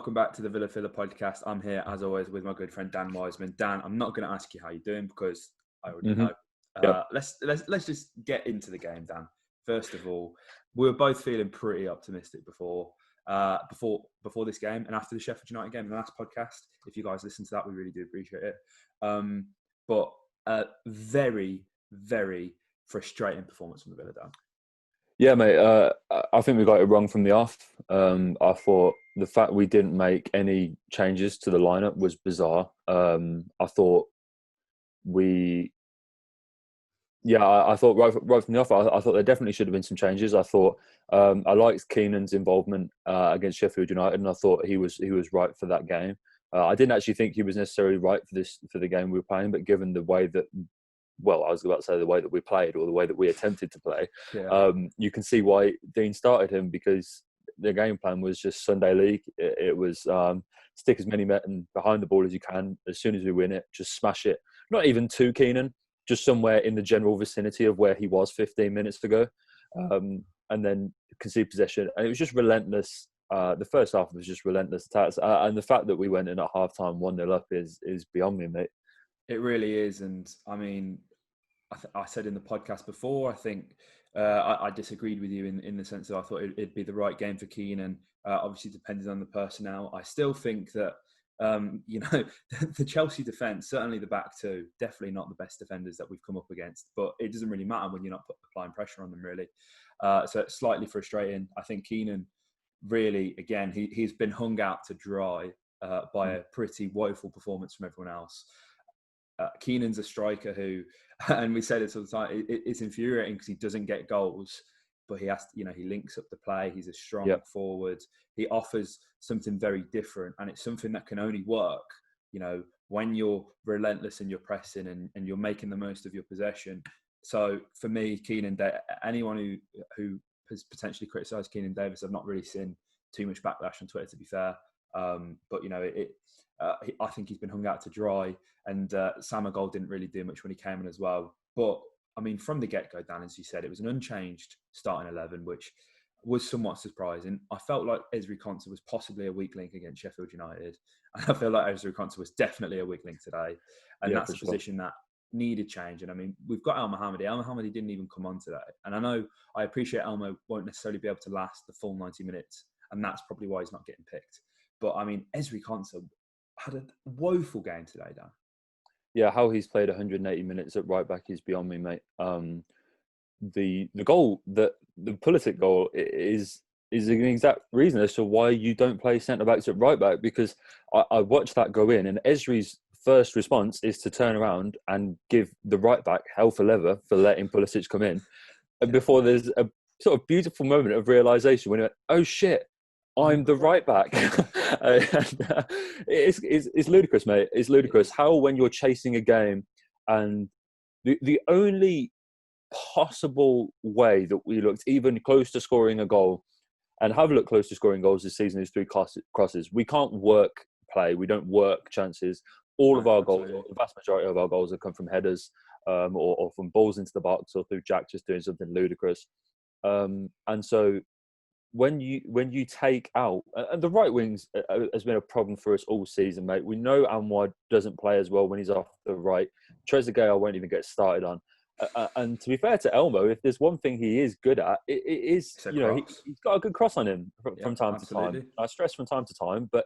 welcome back to the Villa Filler podcast. I'm here, as always, with my good friend Dan Wiseman. Dan, I'm not going to ask you how you're doing because I already know. Yep. Let's just get into the game, Dan. First of all, we were both feeling pretty optimistic before this game and after the Sheffield United game in the last podcast. If you guys listen to that, we really do appreciate it. But a very, very frustrating performance from the Villa, Dan. Yeah, mate. I think we got it wrong from the off. I thought the fact we didn't make any changes to the lineup was bizarre. I thought I thought right from the off, I thought there definitely should have been some changes. I thought I liked Keenan's involvement against Sheffield United, and I thought he was right for that game. I didn't actually think he was necessarily right for the game we were playing, but given the way that. Well, I was about to say the way that we played or the way that we attempted to play, you can see why Dean started him, because the game plan was just Sunday League. It was stick as many men behind the ball as you can. As soon as we win it, just smash it. Not even to Keenan, just somewhere in the general vicinity of where he was 15 minutes ago. And then concede possession. And it was just relentless. The first half was just relentless attacks. And the fact that we went in at half-time 1-0 up is beyond me, mate. It really is. And I mean, I said in the podcast before, I think I disagreed with you in the sense that I thought it'd be the right game for Keenan. Obviously, depending on the personnel. I still think that, the Chelsea defence, certainly the back two, definitely not the best defenders that we've come up against. But it doesn't really matter when you're not applying pressure on them, really. So it's slightly frustrating. I think Keenan really, again, he's been hung out to dry by a pretty woeful performance from everyone else. Keenan's a striker who, and we say this all the time, it's infuriating because he doesn't get goals, but he has to, he links up the play. He's a strong forward. He offers something very different, and it's something that can only work, when you're relentless in your pressing and you're making the most of your possession. So for me, Keenan, anyone who has potentially criticised Keenan Davis, I've not really seen too much backlash on Twitter, to be fair. But I think he's been hung out to dry, and Samagol didn't really do much when he came in as well. But I mean, from the get-go, Dan, as you said, it was an unchanged starting 11, which was somewhat surprising. I felt like Ezri Konsa was possibly a weak link against Sheffield United, and I feel like Ezri Konsa was definitely a weak link today, and that's a position that needed change. And I mean, we've got El Mohammadi. El Mohammadi didn't even come on today, and I appreciate Elmo won't necessarily be able to last the full 90 minutes, and that's probably why he's not getting picked. But I mean, Ezri Konsa had a woeful game today, Dan. Yeah, how he's played 180 minutes at right back is beyond me, mate. The goal, the Pulisic goal is an exact reason as to why you don't play centre backs at right back, because I watched that go in, and Ezri's first response is to turn around and give the right back hell for leather for letting Pulisic come in, and before there's a sort of beautiful moment of realisation when he went, oh shit, I'm the right back. It's ludicrous, mate. It's ludicrous how, when you're chasing a game, and the only possible way that we looked even close to scoring a goal, and have looked close to scoring goals this season, is through crosses. We can't work play. We don't work chances. All of our goals, the vast majority of our goals, have come from headers or from balls into the box, or through Jack just doing something ludicrous. And so when you take out, and the right wings has been a problem for us all season, mate. We know Anwar doesn't play as well when he's off the right. Trezeguet I won't even get started on. And to be fair to Elmo, if there's one thing he is good at, it is, he's got a good cross on him from time to time. I stress from time to time, but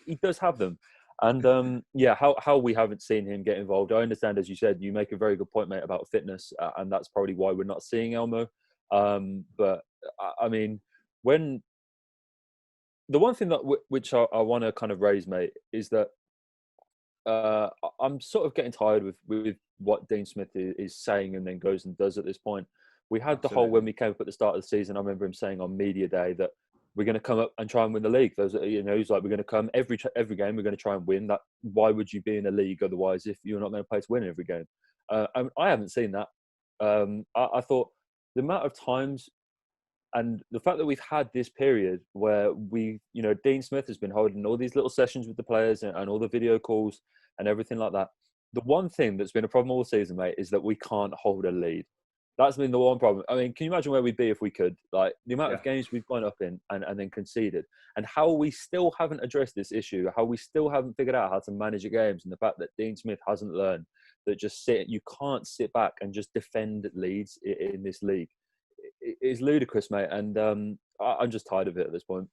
he does have them. And how we haven't seen him get involved. I understand, as you said, you make a very good point, mate, about fitness, and that's probably why we're not seeing Elmo. But I mean, when the one thing that which I want to kind of raise, mate, is that I'm sort of getting tired with what Dean Smith is saying and then goes and does at this point. We had the whole, when we came up at the start of the season, I remember him saying on media day that we're going to come up and try and win the league. He's like, we're going to come every game, we're going to try and win. That, why would you be in a league otherwise if you're not going to play to win every game? I haven't seen that. I thought the amount of times and the fact that we've had this period where Dean Smith has been holding all these little sessions with the players and all the video calls and everything like that. The one thing that's been a problem all season, mate, is that we can't hold a lead. That's been the one problem. I mean, can you imagine where we'd be if we could? Like, the amount Yeah. of games we've gone up in and then conceded, and how we still haven't addressed this issue, how we still haven't figured out how to manage your games, and the fact that Dean Smith hasn't learned that you can't sit back and just defend leads in this league. It's ludicrous, mate, and I'm just tired of it at this point.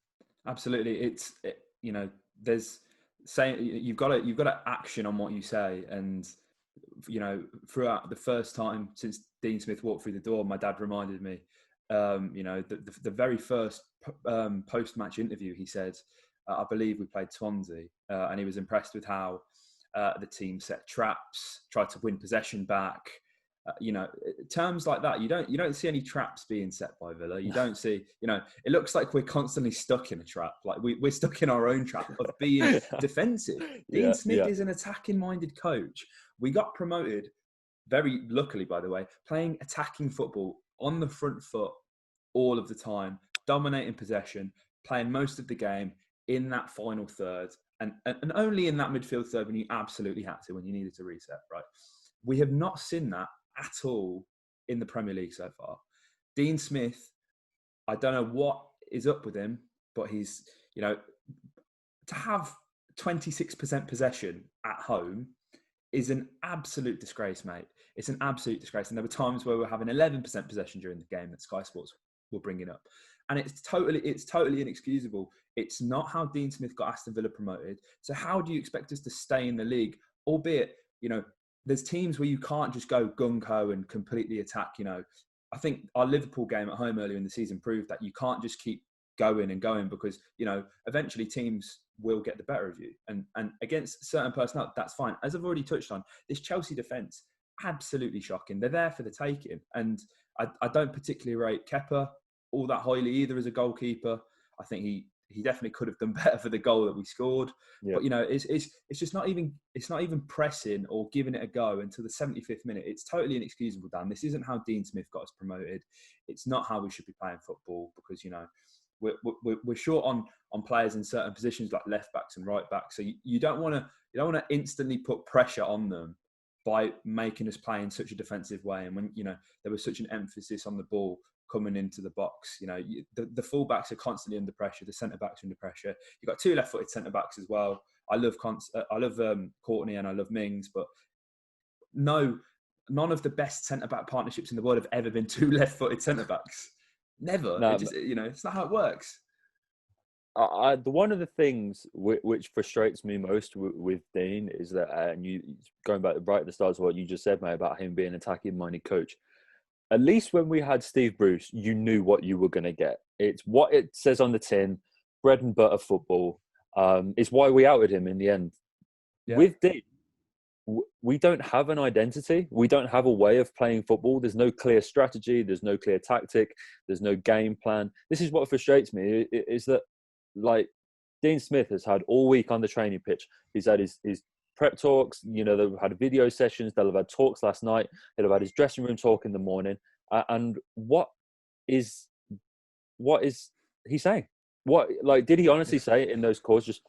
Absolutely. There's saying you've got to action on what you say. And, throughout the first time since Dean Smith walked through the door, my dad reminded me, the very first post-match interview, he said, I believe we played Swansea, and he was impressed with how the team set traps, tried to win possession back. Terms like that, you don't see any traps being set by Villa. You don't see, it looks like we're constantly stuck in a trap. Like we're stuck in our own trap of being defensive. Dean Smith is an attacking-minded coach. We got promoted, very luckily, by the way, playing attacking football on the front foot all of the time, dominating possession, playing most of the game in that final third, and only in that midfield third when you absolutely had to, when you needed to reset, right? We have not seen that at all in the Premier League so far. Dean Smith, I don't know what is up with him, but he's, to have 26% possession at home is an absolute disgrace, mate. It's an absolute disgrace. And there were times where we're having 11% possession during the game that Sky Sports were bringing up. And it's totally inexcusable. It's not how Dean Smith got Aston Villa promoted. So how do you expect us to stay in the league? Albeit, there's teams where you can't just go gung-ho and completely attack, I think our Liverpool game at home earlier in the season proved that you can't just keep going and going because, eventually teams will get the better of you. And against certain personnel, that's fine. As I've already touched on, this Chelsea defence, absolutely shocking. They're there for the taking. And I don't particularly rate Kepa all that highly either as a goalkeeper. I think he definitely could have done better for the goal that we scored. Yep. But it's just not even pressing or giving it a go until the 75th minute. It's totally inexcusable, Dan. This isn't how Dean Smith got us promoted. It's not how we should be playing football because we're short on players in certain positions like left backs and right backs. So you don't want to instantly put pressure on them by making us play in such a defensive way. And when there was such an emphasis on the ball coming into the box, the full backs are constantly under pressure. The centre backs are under pressure. You've got two left-footed centre backs as well. I love Courtney and I love Mings, but none of the best centre back partnerships in the world have ever been two left-footed centre backs. Never. No, it's not how it works. One of the things which frustrates me most with Dean is that, and you going back right at the start of what you just said, mate, about him being an attacking-minded coach. At least when we had Steve Bruce, you knew what you were going to get. It's what it says on the tin, bread and butter football. It's why we outed him in the end. Yeah. With Dean, we don't have an identity. We don't have a way of playing football. There's no clear strategy. There's no clear tactic. There's no game plan. This is what frustrates me, is that, like, Dean Smith has had all week on the training pitch. He's had his prep talks, they've had video sessions, they'll have had talks last night, they'll have had his dressing room talk in the morning. And what is he saying? Did he honestly say in those calls, just,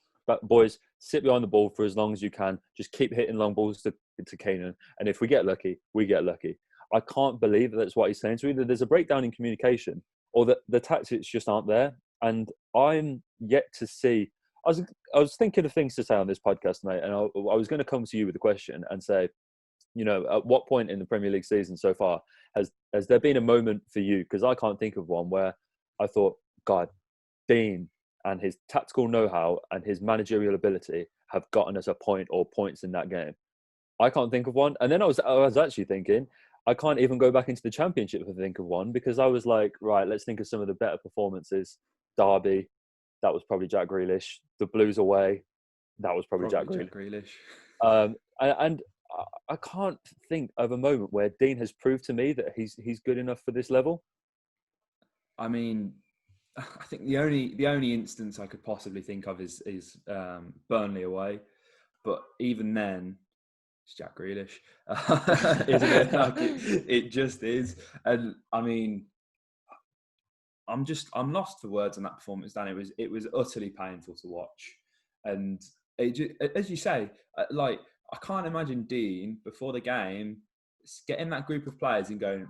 boys, sit behind the ball for as long as you can, just keep hitting long balls to Keenan, and if we get lucky, we get lucky. I can't believe that's what he's saying. So either there's a breakdown in communication or that the tactics just aren't there. And I'm yet to see. I was thinking of things to say on this podcast, mate, and I was going to come to you with a question and say, at what point in the Premier League season so far has there been a moment for you? Because I can't think of one where I thought, God, Dean and his tactical know-how and his managerial ability have gotten us a point or points in that game. I can't think of one. And then I was actually thinking, I can't even go back into the Championship to think of one, because I was like, right, let's think of some of the better performances. Derby, that was probably Jack Grealish. The Blues away, that was probably Jack Grealish. And I can't think of a moment where Dean has proved to me that he's good enough for this level. I mean, I think the only instance I could possibly think of is Burnley away, but even then, it's Jack Grealish, isn't it? Like it just is. And I mean, I'm lost for words on that performance, Dan. It was utterly painful to watch, and as you say, like, I can't imagine Dean before the game getting that group of players and going,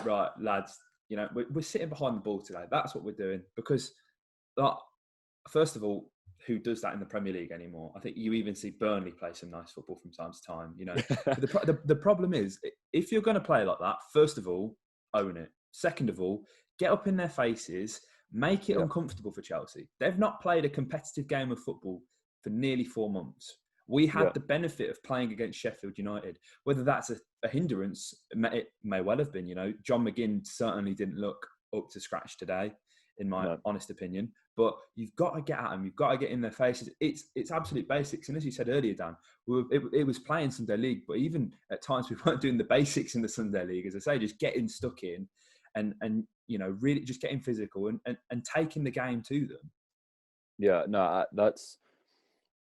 right, lads, you know, we're sitting behind the ball today. That's what we're doing because, like, first of all, who does that in the Premier League anymore? I think you even see Burnley play some nice football from time to time, you know. But the problem is, if you're going to play like that, first of all, own it. Second of all, get up in their faces, make it Yeah, uncomfortable for Chelsea. They've not played a competitive game of football for nearly 4 months. We yeah, had the benefit of playing against Sheffield United. Whether that's a hindrance, it may well have been. You know, John McGinn certainly didn't look up to scratch today, in my no, honest opinion. But you've got to get at them. You've got to get in their faces. It's absolute basics. And as you said earlier, Dan, it was playing Sunday League, but even at times we weren't doing the basics in the Sunday League. As I say, just getting stuck in and you know, really just getting physical and taking the game to them. yeah, no. That's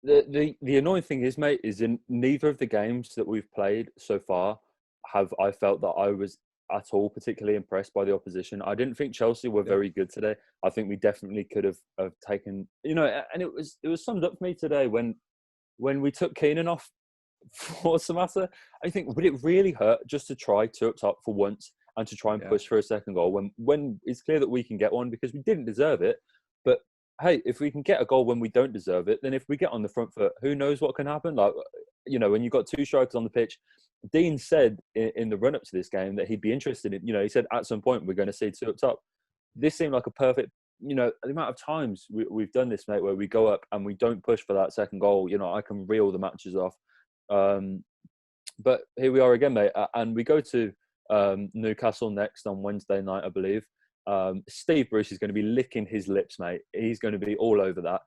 the annoying thing is, mate, is in neither of the games that we've played so far have I felt that I was at all particularly impressed by the opposition. I didn't think Chelsea were Yeah. very good today. I think we definitely could have taken, you know, and it was summed up for me today when we took Keenan off for Samata. I think, would it really hurt just to try two up top for once and to try and push for a second goal when it's clear that we can get one because we didn't deserve it? But hey, if we can get a goal when we don't deserve it, then if we get on the front foot, who knows what can happen? Like, you know, when you've got two strikers on the pitch, Dean said in the run up to this game that he'd be interested in, you know, he said at some point we're going to see two up top. This seemed like a perfect, you know, the amount of times we've done this, mate, where we go up and we don't push for that second goal. You know, I can reel the matches off. But here we are again, mate, and we go to Newcastle next on Wednesday night, I believe. Steve Bruce is going to be licking his lips, mate. He's going to be all over that.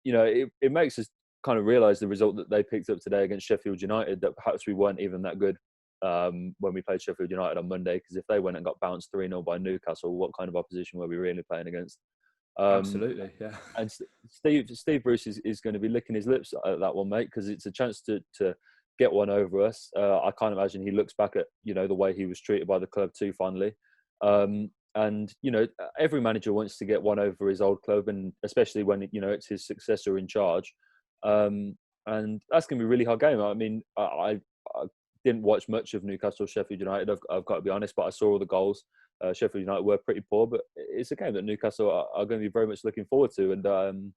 You know, it makes us kind of realise the result that they picked up today against Sheffield United, that perhaps we weren't even that good when we played Sheffield United on Monday, because if they went and got bounced 3-0 by Newcastle, what kind of opposition were we really playing against? Absolutely, yeah. And Steve Bruce is going to be licking his lips at that one, mate, because it's a chance to get one over us. I can't imagine he looks back at, you know, the way he was treated by the club too fondly. And, you know, every manager wants to get one over his old club, and especially when, you know, it's his successor in charge. And that's going to be a really hard game. I mean, I didn't watch much of Newcastle Sheffield United, I've got to be honest, but I saw all the goals. Sheffield United were pretty poor, but it's a game that Newcastle are going to be very much looking forward to. And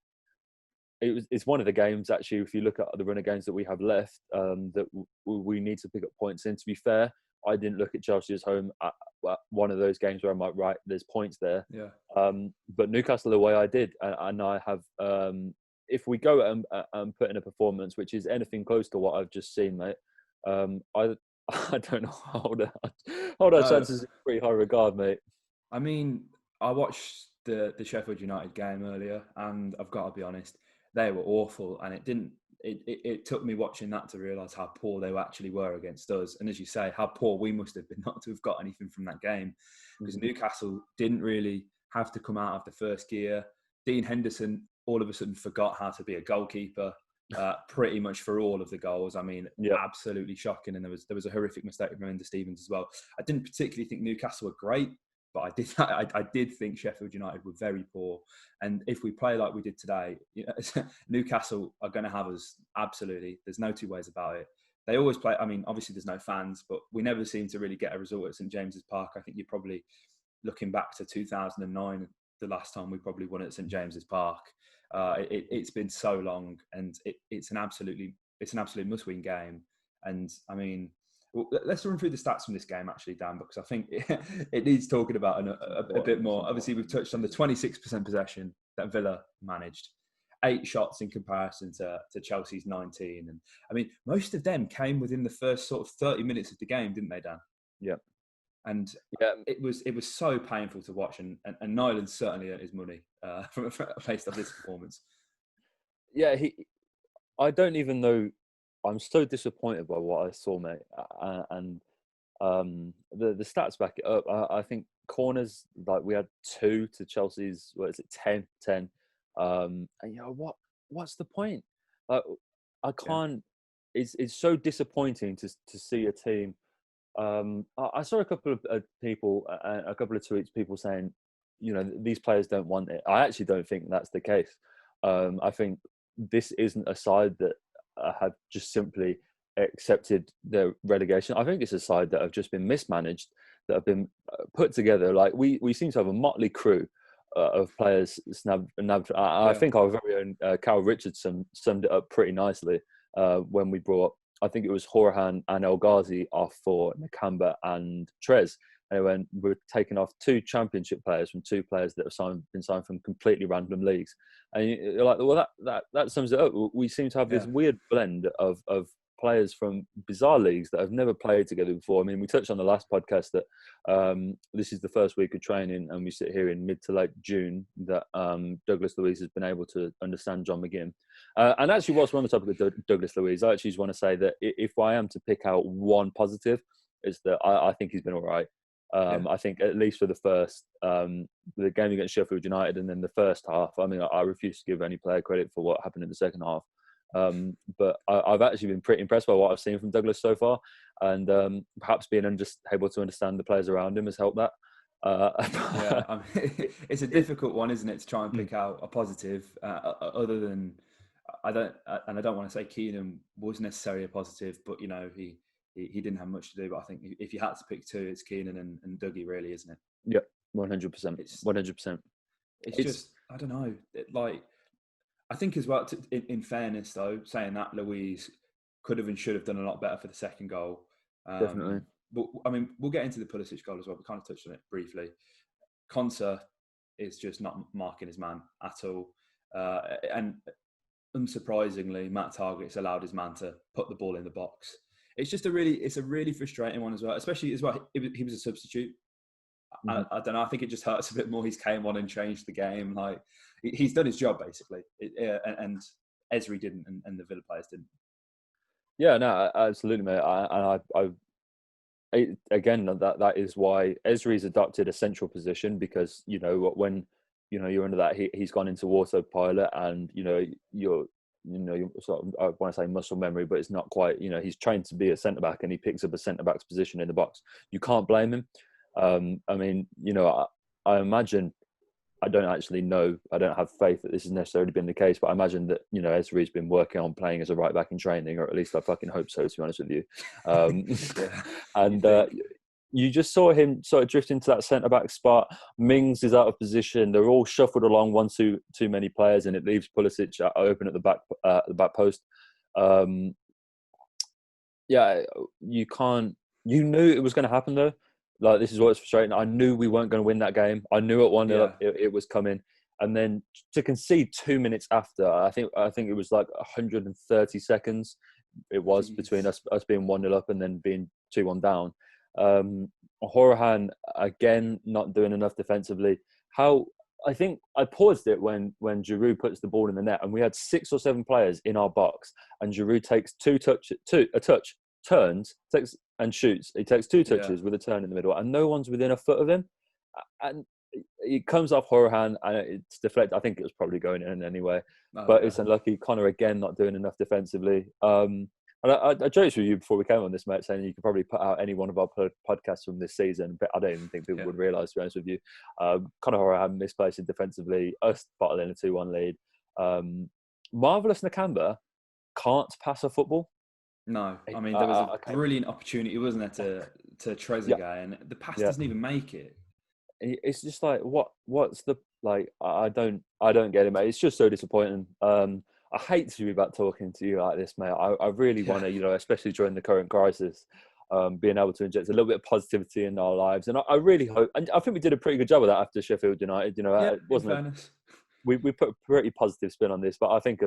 it's one of the games, actually, if you look at the run of games that we have left, that we need to pick up points in. To be fair, I didn't look at Chelsea as home at one of those games where I'm like, right, there's points there. Yeah. But Newcastle, the way I did, and I have, if we go and put in a performance which is anything close to what I've just seen, mate, I don't know how hold our chances in pretty high regard, mate. I mean, I watched the Sheffield United game earlier, and I've got to be honest, they were awful, and it took me watching that to realise how poor they actually were against us, and as you say, how poor we must have been not to have got anything from that game, because Newcastle didn't really have to come out of the first gear. Dean Henderson all of a sudden forgot how to be a goalkeeper. Pretty much for all of the goals. I mean, absolutely shocking. And there was a horrific mistake from Ender Stevens as well. I didn't particularly think Newcastle were great, but I did think Sheffield United were very poor. And if we play like we did today, you know, Newcastle are going to have us absolutely. There's no two ways about it. They always play. I mean, obviously there's no fans, but we never seem to really get a result at St James's Park. I think you're probably looking back to 2009, the last time we probably won at St James's Park. It's been so long, and it's an absolute must-win game. And I mean, let's run through the stats from this game, actually, Dan, because I think it needs talking about a bit more. Obviously, we've touched on the 26% possession that Villa managed, 8 shots in comparison to Chelsea's 19. And I mean, most of them came within the first sort of 30 minutes of the game, didn't they, Dan? Yeah. And it was so painful to watch, and Nyland certainly earned his money based on this performance. Yeah, I don't even know. I'm so disappointed by what I saw, mate. And the stats back it up. I think corners, like we had 2 to Chelsea's, what is it, 10. And you know what's the point? Like, I can't. Yeah. It's so disappointing to see a team. I saw a couple of people, a couple of tweets, people saying, you know, these players don't want it. I actually don't think that's the case. I think this isn't a side that have just simply accepted the relegation. I think it's a side that have just been mismanaged, that have been put together. Like we seem to have a motley crew of players nabbed. I think our very own Cal Richardson summed it up pretty nicely when we brought, I think it was Horahan and El Ghazi off for Nakamba and Trez. And when we're taking off 2 championship players from 2 players that have been signed from completely random leagues. And you're like, well, that sums it up. We seem to have this weird blend of players from bizarre leagues that have never played together before. I mean, we touched on the last podcast that this is the first week of training, and we sit here in mid to late June that Douglas Luiz has been able to understand John McGinn. And actually, whilst we're on the topic of Douglas Luiz, I actually just want to say that if I am to pick out one positive, is that I think he's been all right. I think at least for the first, the game against Sheffield United and then the first half, I mean, I refuse to give any player credit for what happened in the second half. But I've actually been pretty impressed by what I've seen from Douglas so far. And perhaps being able to understand the players around him has helped that. I mean, it's a difficult one, isn't it, to try and pick out a positive other than, I don't want to say Keenan was necessarily a positive, but, you know, he didn't have much to do, but I think if you had to pick 2, it's Keenan and Dougie, really, isn't it? Yep, 100%. 100%. It's just, I don't know. I think as well, in fairness, though, saying that, Luiz could have and should have done a lot better for the second goal. Definitely. But, I mean, we'll get into the Pulisic goal as well. We kind of touched on it briefly. Konsa is just not marking his man at all. And unsurprisingly, Matt Targett's allowed his man to put the ball in the box. It's a really frustrating one as well, especially as well. He was a substitute. I don't know. I think it just hurts a bit more. He's came on and changed the game. Like he's done his job basically, and Ezri didn't, and the Villa players didn't. Yeah, no, absolutely, mate. Again, that is why Ezri's adopted a central position, because you know when you're under that, he's gone into autopilot, and you're sort of, I want to say muscle memory, but it's not quite. He's trained to be a centre back, and he picks up a centre back's position in the box. You can't blame him. I mean, I imagine, I don't actually know, I don't have faith that this has necessarily been the case, but I imagine that, Ezri's been working on playing as a right back in training, or at least I fucking hope so, to be honest with you. And you just saw him sort of drift into that centre-back spot. Mings is out of position. They're all shuffled along, one too many players, and it leaves Pulisic open at the back post. You knew it was going to happen, though. Like, this is what's frustrating. I knew we weren't going to win that game. I knew at 1-0 it was coming. And then to concede 2 minutes after, I think it was like 130 seconds. It was between us being 1-0 up and then being 2-1 down. Horahan, again, not doing enough defensively. I think I paused it when Giroud puts the ball in the net, and we had 6 or 7 players in our box, and Giroud takes a touch, turns, takes and shoots. He takes 2 touches with a turn in the middle, and no one's within a foot of him. And it comes off Horahan, and it's deflected. I think it was probably going in anyway, it's unlucky. Connor, again, not doing enough defensively. And I joked with you before we came on this, mate, saying you could probably put out any one of our podcasts from this season, but I don't even think people would realise, to be honest with you. Connor Horahan misplaced it defensively, us bottling a 2-1 lead. Marvellous Nakamba can't pass a football. No, I mean, there was a brilliant opportunity, wasn't there, to Trezeguet, and the pass doesn't even make it. It's just like, what's the, like, I don't get it, mate. It's just so disappointing. I hate to be back talking to you like this, mate. I really want to, especially during the current crisis, being able to inject a little bit of positivity in our lives. And I really hope, and I think we did a pretty good job of that after Sheffield United. Wasn't it? We put a pretty positive spin on this, but I think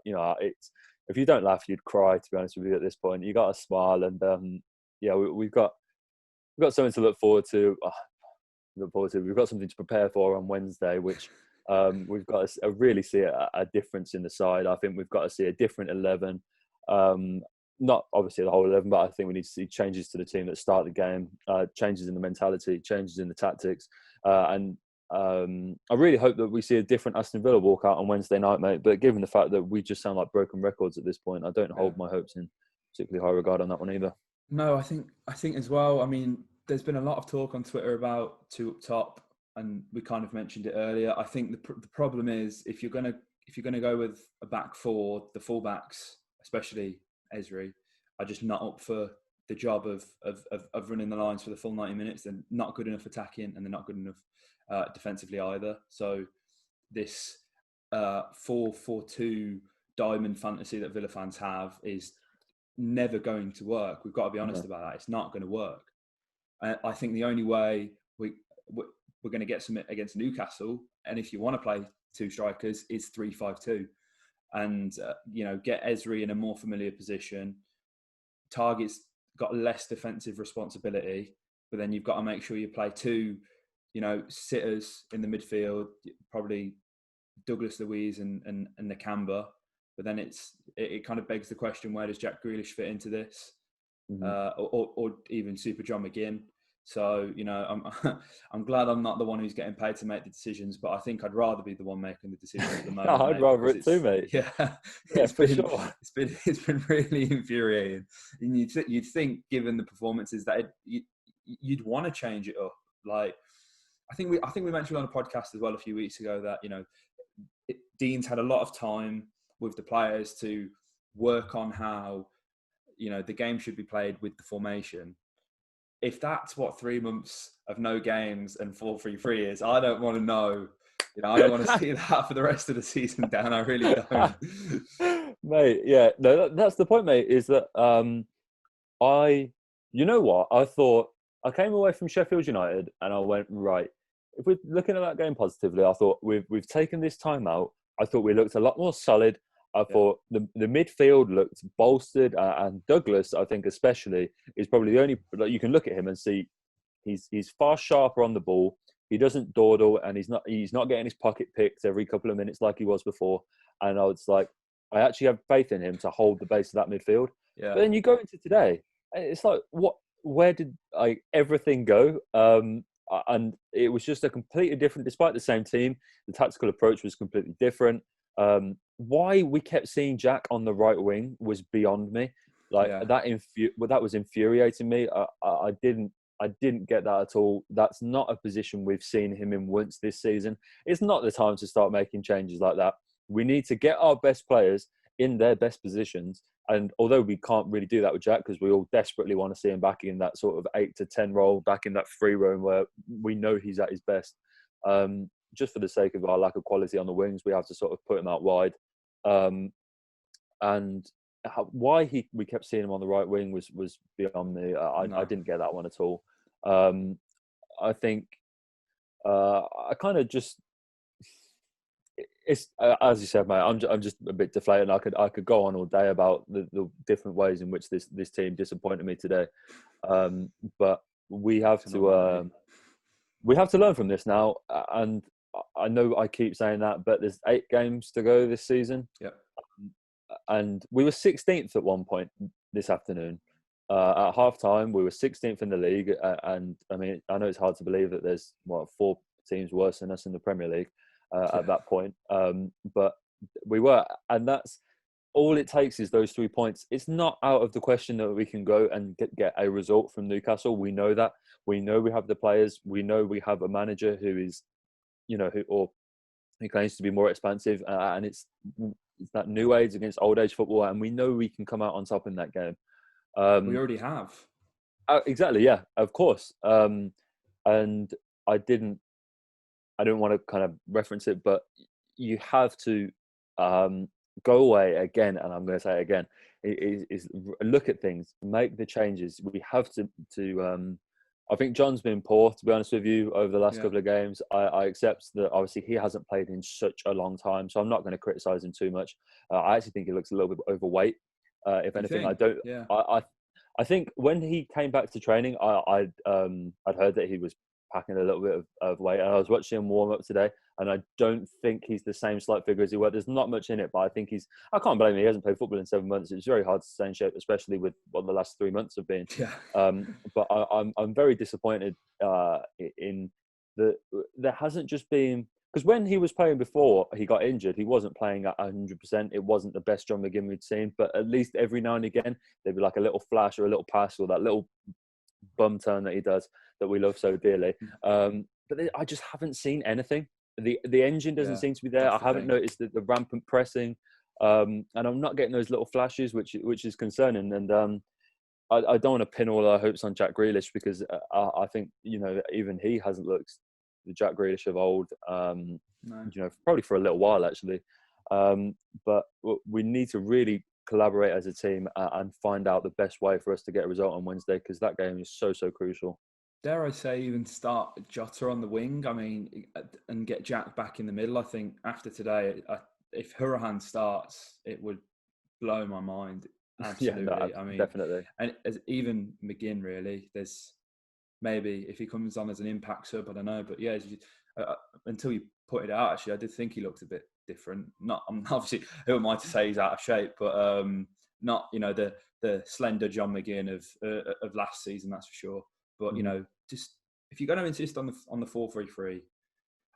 it's, if you don't laugh, you'd cry, to be honest with you, at this point. You got to smile, and we've got something to look forward to. We've got something to prepare for on Wednesday, which we've got to really see a difference in the side. I think we've got to see a different 11. Not obviously the whole 11, but I think we need to see changes to the team that start the game, changes in the mentality, changes in the tactics. And I really hope that we see a different Aston Villa walk out on Wednesday night, mate. But given the fact that we just sound like broken records at this point, I don't hold my hopes in particularly high regard on that one either. No, I think as well, I mean, there's been a lot of talk on Twitter about 2 up top, and we kind of mentioned it earlier. I think the problem is, if you're gonna go with a back 4, the fullbacks, especially Ezri, are just not up for the job of running the lines for the full 90 minutes. They're not good enough attacking, and they're not good enough defensively either. So this 4-4-2 diamond fantasy that Villa fans have is never going to work. We've got to be honest about that. It's not going to work. I think the only way we're going to get some against Newcastle, and if you want to play two strikers, is 3-5-2, and get Ezri in a more familiar position. Target's got less defensive responsibility, but then you've got to make sure you play two, sitters in the midfield, probably Douglas Luiz and Nakamba. But then it kind of begs the question: where does Jack Grealish fit into this, or even Super John McGinn? So I'm glad I'm not the one who's getting paid to make the decisions, but I think I'd rather be the one making the decisions at the moment. I'd rather it too, mate. Yeah, sure. It's been really infuriating. And you'd think, given the performances, that you'd want to change it up. Like I think we mentioned on a podcast as well a few weeks ago that Dean's had a lot of time with the players to work on how the game should be played with the formation. If that's what 3 months of no games and 4-3-3 is, I don't want to know. I don't want to see that for the rest of the season, Dan. I really don't. Mate, yeah. No, that's the point, mate, is that I thought I came away from Sheffield United and I went, right, if we're looking at that game positively, I thought we've taken this time out. I thought we looked a lot more solid. I thought the midfield looked bolstered, and Douglas, I think especially, is probably the only. Like, you can look at him and see he's far sharper on the ball. He doesn't dawdle, and he's not getting his pocket picked every couple of minutes like he was before. And I was like, I actually have faith in him to hold the base of that midfield. Yeah. But then you go into today, and it's like, where did everything go? And it was just a completely different. Despite the same team, the tactical approach was completely different. Why we kept seeing Jack on the right wing was beyond me. That was infuriating me. I didn't get that at all. That's not a position we've seen him in once this season. It's not the time to start making changes like that. We need to get our best players in their best positions. And although we can't really do that with Jack, because we all desperately want to see him back in that sort of 8 to 10 role, back in that free roam where we know he's at his best. Just for the sake of our lack of quality on the wings, we have to sort of put him out wide. And why we kept seeing him on the right wing was beyond me. I didn't get that one at all. I think I kind of just it's as you said, mate. I'm just a bit deflated. I could go on all day about the different ways in which this team disappointed me today. But we have to learn from this now. And I know I keep saying that, but there's 8 games to go this season. Yeah. And we were 16th at one point this afternoon. At half time, we were 16th in the league. And I mean, I know it's hard to believe that there's 4 teams worse than us in the Premier League at that point. But we were, and that's all it takes is those 3 points. It's not out of the question that we can go and get a result from Newcastle. We know that. We know we have the players. We know we have a manager who is, he claims to be more expansive, and it's that new age against old age football, and we know we can come out on top in that game. We already have. Exactly, yeah, of course. And I didn't want to kind of reference it, but you have to go away again, and I'm going to say it again, is look at things, make the changes. We have to I think John's been poor, to be honest with you, over the last couple of games. I accept that obviously he hasn't played in such a long time, so I'm not going to criticise him too much. I actually think he looks a little bit overweight. If anything, I don't. Yeah. I think when he came back to training, I'd heard that he was packing a little bit of weight, and I was watching him warm up today, and I don't think he's the same slight figure as he was. There's not much in it, but I think I can't blame him. He hasn't played football in 7 months. It's very hard to stay in shape, especially with what the last 3 months have been. Yeah. But I'm very disappointed in that there hasn't just been, because when he was playing before he got injured, he wasn't playing at 100%. It wasn't the best John McGinn we'd seen, but at least every now and again there'd be like a little flash or a little pass or that little bum turn that he does that we love so dearly. But I just haven't seen anything. The engine doesn't seem to be there. I haven't noticed the rampant pressing. And I'm not getting those little flashes, which is concerning. And I don't want to pin all our hopes on Jack Grealish, because I think, even he hasn't looked the Jack Grealish of old, No. probably for a little while, actually. But we need to really collaborate as a team and find out the best way for us to get a result on Wednesday, because that game is so crucial. Dare I say, even start Jota on the wing. I mean, and get Jack back in the middle. I think after today, if Hurahan starts, it would blow my mind. Absolutely. Yeah, I mean, definitely. and even McGinn, really. There's maybe if he comes on as an impact sub, I don't know. But yeah, until you put it out, actually, I did think he looked a bit different. Not, I'm obviously, who am I to say he's out of shape, but not the slender John McGinn of last season, that's for sure. But just if you're going to insist on the 4-3-3,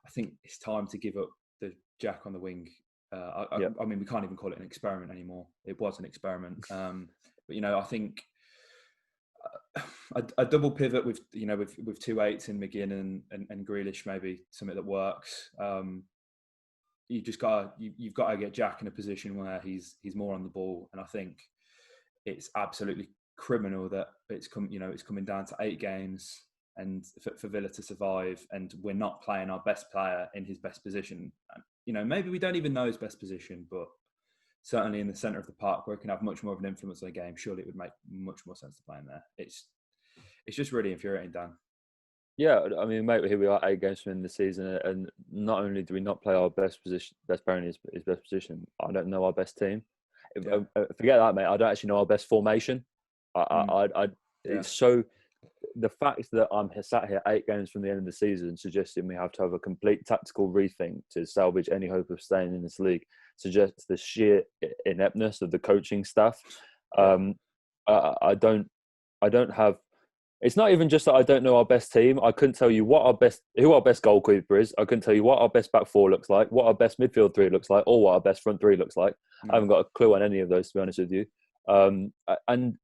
I think it's time to give up the Jack on the wing. I mean, we can't even call it an experiment anymore. It was an experiment. But I think a double pivot with with 2 8s in McGinn and Grealish, maybe something that works. You've got to get Jack in a position where he's more on the ball, and I think it's absolutely criminal that it's coming down to 8 games and for Villa to survive, and we're not playing our best player in his best position. Maybe we don't even know his best position, but certainly in the centre of the park where it can have much more of an influence on the game, surely it would make much more sense to play him there. It's just really infuriating, Dan. Yeah, I mean, mate, here we are 8 games from the season, and not only do we not play our best player in his best position, I don't know our best team. Yeah. Forget that, mate. I don't actually know our best formation. It's so. The fact that I'm sat here 8 games from the end of the season suggesting we have to have a complete tactical rethink to salvage any hope of staying in this league suggests the sheer ineptness of the coaching staff. I don't have. It's not even just that I don't know our best team. I couldn't tell you who our best goalkeeper is. I couldn't tell you what our best back 4 looks like, what our best midfield 3 looks like, or what our best front 3 looks like. I haven't got a clue on any of those, to be honest with you. And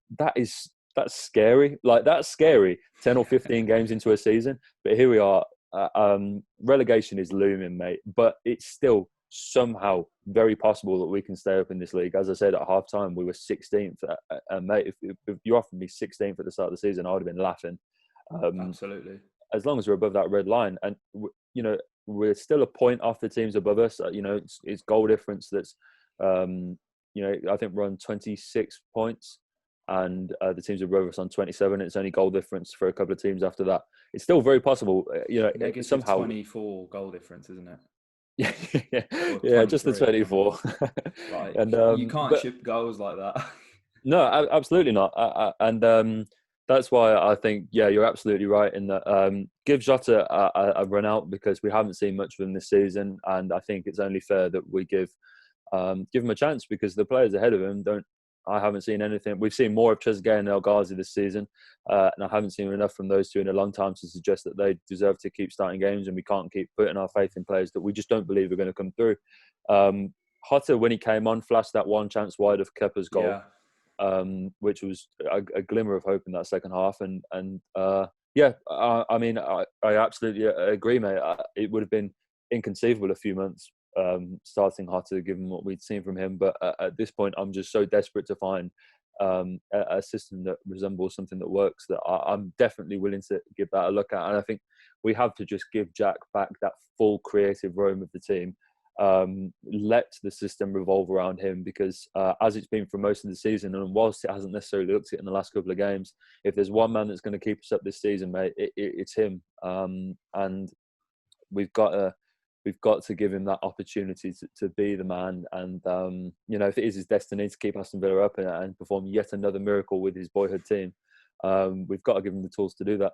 that's scary. Like, that's scary 10 or 15 games into a season. But here we are. Relegation is looming, mate. But it's still somehow very possible that we can stay up in this league. As I said, at half time, we were 16th. And mate, if you offered me 16th at the start of the season, I would have been laughing. Absolutely. As long as we're above that red line. And, we're still a point off the teams above us. It's goal difference that's, I think we're on 26 points. And the teams above us on 27. It's only goal difference for a couple of teams after that. It's still very possible, somehow 24 goal difference, isn't it? yeah, just the 24. Like, and you can't ship goals like that. No, absolutely not. And that's why I think, you're absolutely right in that. Give Jota a run out, because we haven't seen much of him this season, and I think it's only fair that we give him a chance, because the players ahead of him don't. I haven't seen anything. We've seen more of Trezeguet and El Ghazi this season, and I haven't seen enough from those two in a long time to suggest that they deserve to keep starting games, and we can't keep putting our faith in players that we just don't believe are going to come through. Hotte, when he came on, flashed that one chance wide of Kepa's goal, which was a glimmer of hope in that second half. I mean, I absolutely agree, mate. It would have been inconceivable a few months starting Hotte, given what we'd seen from him. But at this point, I'm just so desperate to find a system that resembles something that works, that I'm definitely willing to give that a look at. And I think we have to just give Jack back that full creative roam of the team. Let the system revolve around him, because as it's been for most of the season, and whilst it hasn't necessarily looked it in the last couple of games, if there's one man that's going to keep us up this season, mate, it's him. And we've got to give him that opportunity to be the man. And if it is his destiny to keep Aston Villa up and perform yet another miracle with his boyhood team, we've got to give him the tools to do that.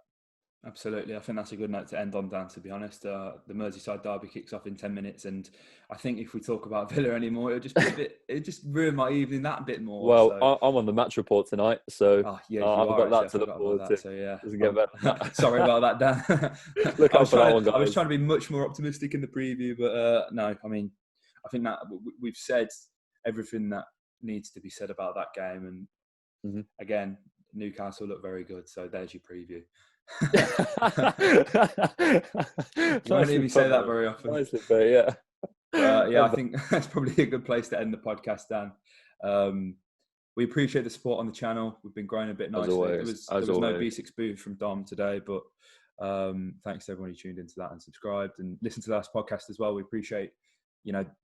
Absolutely. I think that's a good note to end on, Dan, to be honest. The Merseyside derby kicks off in 10 minutes. And I think if we talk about Villa anymore, it'll just be it just ruin my evening that bit more. Well, so. I'm on the match report tonight, so I've got that to look forward to. So, yeah. Doesn't get better. Sorry about that, Dan. Look out for that one, guys. I was trying to be much more optimistic in the preview, but no, I mean, I think that we've said everything that needs to be said about that game. And again, Newcastle look very good. So there's your preview. You won't hear me say that very often. Nicely, but yeah. Yeah, I think that's probably a good place to end the podcast, Dan. We appreciate the support on the channel. We've been growing a bit nicely. There was no B6 booth from Dom today, but thanks to everyone who tuned into that and subscribed and listened to the last podcast as well. We appreciate,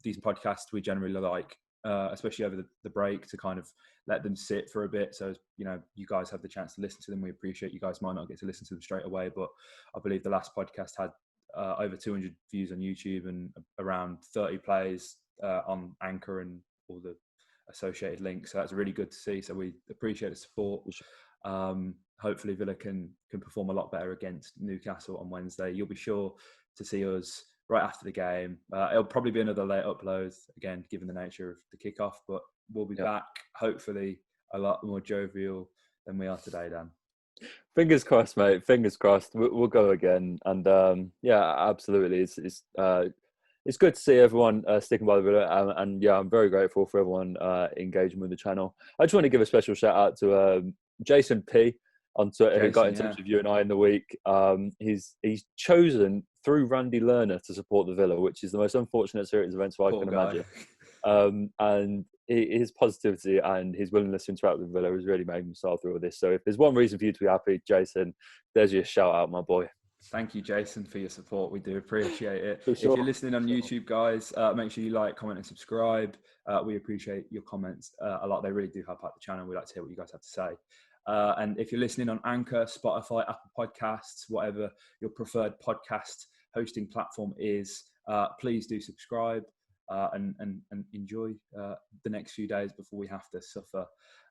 these podcasts we generally like, especially over the break, to kind of let them sit for a bit. So, you guys have the chance to listen to them. We appreciate you guys might not get to listen to them straight away, but I believe the last podcast had over 200 views on YouTube and around 30 plays on Anchor and all the associated links. So that's really good to see. So we appreciate the support. Hopefully Villa can perform a lot better against Newcastle on Wednesday. You'll be sure to see us right after the game. It'll probably be another late upload, again, given the nature of the kickoff, but we'll be back, hopefully, a lot more jovial than we are today, Dan. Fingers crossed, mate. Fingers crossed. We'll go again. And absolutely. It's good to see everyone sticking by the video. And I'm very grateful for everyone engaging with the channel. I just want to give a special shout out to Jason P on Twitter, who got in touch with you and I in the week. He's chosen through Randy Lerner to support the Villa, which is the most unfortunate series of events I can imagine. And his positivity and his willingness to interact with Villa has really made me start through all this. So if there's one reason for you to be happy, Jason, there's your shout out, my boy. Thank you, Jason, for your support. We do appreciate it. Sure. If you're listening on YouTube, guys, make sure you like, comment, and subscribe. We appreciate your comments a lot. They really do help out the channel. We like to hear what you guys have to say. And if you're listening on Anchor, Spotify, Apple Podcasts, whatever your preferred podcast hosting platform is, please do subscribe and enjoy the next few days before we have to suffer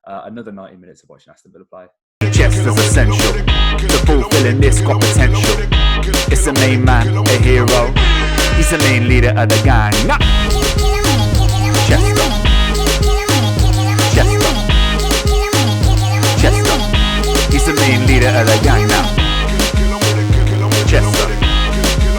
another 90 minutes of watching Aston Villa play. Chester's essential to fulfilling this got potential. It's a main man, a hero. He's the main leader of the gang. Chester. Chester. Chester. He's the main leader of the gang now.